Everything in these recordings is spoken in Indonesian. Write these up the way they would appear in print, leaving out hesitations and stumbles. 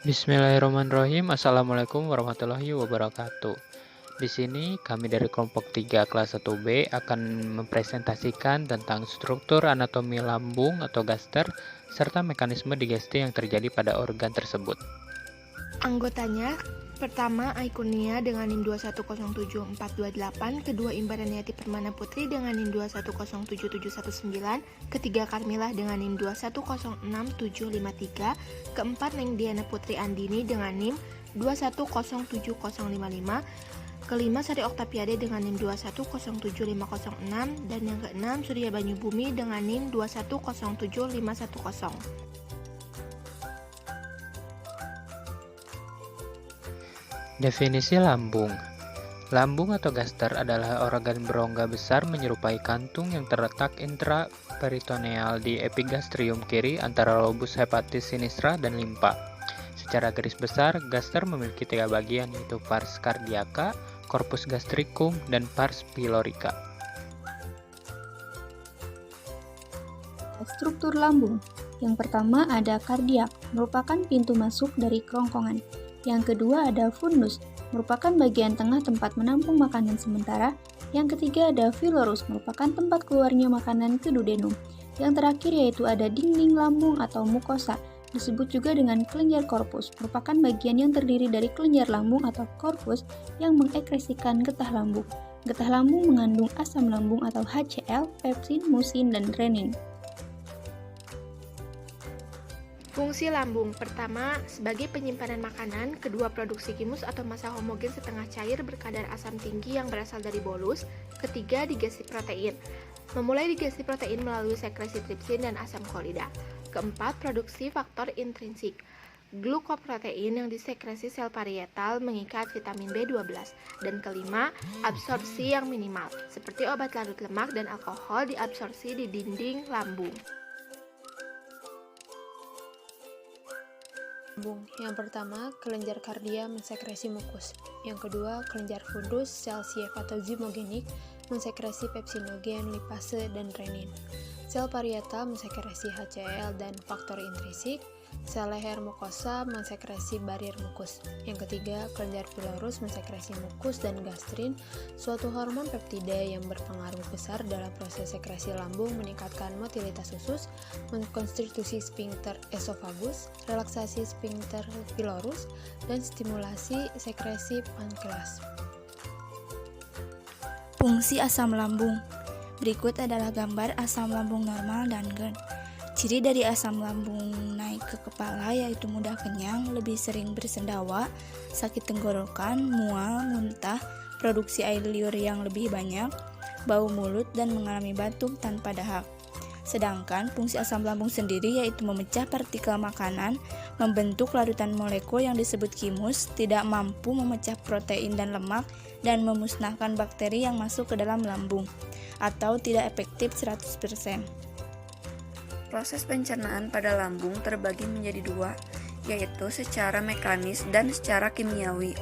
Bismillahirrahmanirrahim. Assalamualaikum warahmatullahi wabarakatuh. Di sini kami dari kelompok 3 kelas 1B akan mempresentasikan tentang struktur anatomi lambung atau gaster serta mekanisme digesti yang terjadi pada organ tersebut. Anggotanya, pertama Aikunia dengan NIM 2107428, kedua Imbaraniati Permana Putri dengan NIM 2107719, ketiga Karmilah dengan NIM 2106753, keempat Neng Diana Putri Andini dengan NIM 2107055, kelima Sari Oktapiade dengan NIM 2107506, dan yang keenam Surya Banyu Bumi dengan NIM 2107510. Definisi lambung. Lambung atau gaster adalah organ berongga besar menyerupai kantung yang terletak intraperitoneal di epigastrium kiri antara lobus hepatis sinistra dan limpa. Secara garis besar, gaster memiliki 3 bagian, yaitu pars cardiaca, corpus gastricum, dan pars pylorica. Struktur lambung. Yang pertama ada kardiak, merupakan pintu masuk dari kerongkongan. Yang kedua ada fundus, merupakan bagian tengah tempat menampung makanan sementara. Yang ketiga ada pylorus, merupakan tempat keluarnya makanan ke duodenum. Yang terakhir yaitu ada dinding lambung atau mukosa, disebut juga dengan kelenjar korpus, merupakan bagian yang terdiri dari kelenjar lambung atau korpus yang mengekresikan getah lambung. Getah lambung mengandung asam lambung atau HCl, pepsin, musin, dan renin. Fungsi lambung. Pertama, sebagai penyimpanan makanan. Kedua, produksi kimus atau massa homogen setengah cair berkadar asam tinggi yang berasal dari bolus. Ketiga, digesti protein. Memulai digesti protein melalui sekresi tripsin dan asam kolida. Keempat, produksi faktor intrinsik. Glukoprotein yang disekresi sel parietal mengikat vitamin B12. Dan kelima, absorpsi yang minimal, seperti obat larut lemak dan alkohol diabsorpsi di dinding lambung. Yang pertama, kelenjar kardia mensekresi mukus. Yang kedua, kelenjar fundus, sel CF atau zymogenik, mensekresi pepsinogen, lipase, dan renin. Sel parietal mensekresi HCl dan faktor intrinsik. Sel leher mukosa mensekresi barier mukus. Yang ketiga, kelenjar pylorus mensekresi mukus dan gastrin, suatu hormon peptida yang berpengaruh besar dalam proses sekresi lambung, meningkatkan motilitas usus, mengkonstitusi sphincter esofagus, relaksasi sphincter pylorus, dan stimulasi sekresi pankreas. Fungsi asam lambung. Berikut adalah gambar asam lambung normal dan GERD. Ciri dari asam lambung naik ke kepala yaitu mudah kenyang, lebih sering bersendawa, sakit tenggorokan, mual, muntah, produksi air liur yang lebih banyak, bau mulut, dan mengalami batuk tanpa dahak. Sedangkan fungsi asam lambung sendiri yaitu memecah partikel makanan, membentuk larutan molekul yang disebut kimus, tidak mampu memecah protein dan lemak, dan memusnahkan bakteri yang masuk ke dalam lambung, atau tidak efektif 100%. Proses pencernaan pada lambung terbagi menjadi 2, yaitu secara mekanis dan secara kimiawi.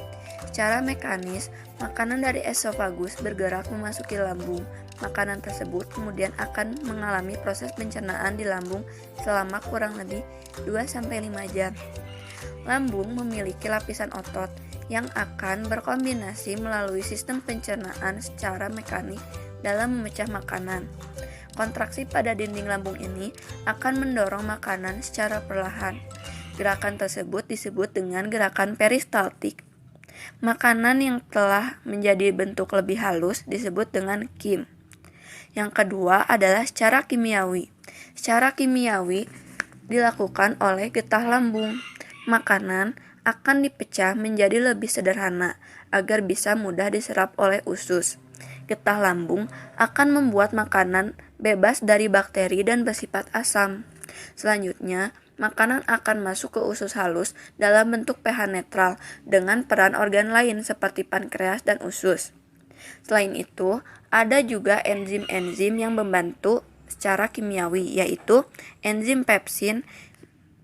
Secara mekanis, makanan dari esofagus bergerak memasuki lambung. Makanan tersebut kemudian akan mengalami proses pencernaan di lambung selama kurang lebih 2-5 jam. Lambung memiliki lapisan otot yang akan berkombinasi melalui sistem pencernaan secara mekanik dalam memecah makanan. Kontraksi pada dinding lambung ini akan mendorong makanan secara perlahan. Gerakan tersebut disebut dengan gerakan peristaltik. Makanan yang telah menjadi bentuk lebih halus disebut dengan kim. Yang kedua adalah secara kimiawi. Secara kimiawi dilakukan oleh getah lambung. Makanan akan dipecah menjadi lebih sederhana agar bisa mudah diserap oleh usus. Getah lambung akan membuat makanan bebas dari bakteri dan bersifat asam. Selanjutnya, makanan akan masuk ke usus halus dalam bentuk pH netral dengan peran organ lain seperti pankreas dan usus. Selain itu, ada juga enzim-enzim yang membantu secara kimiawi, yaitu enzim pepsin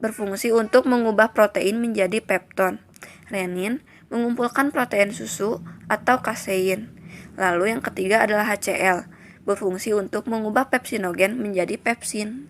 berfungsi untuk mengubah protein menjadi pepton. Renin mengumpulkan protein susu atau kasein. Lalu yang ketiga adalah HCl, berfungsi untuk mengubah pepsinogen menjadi pepsin.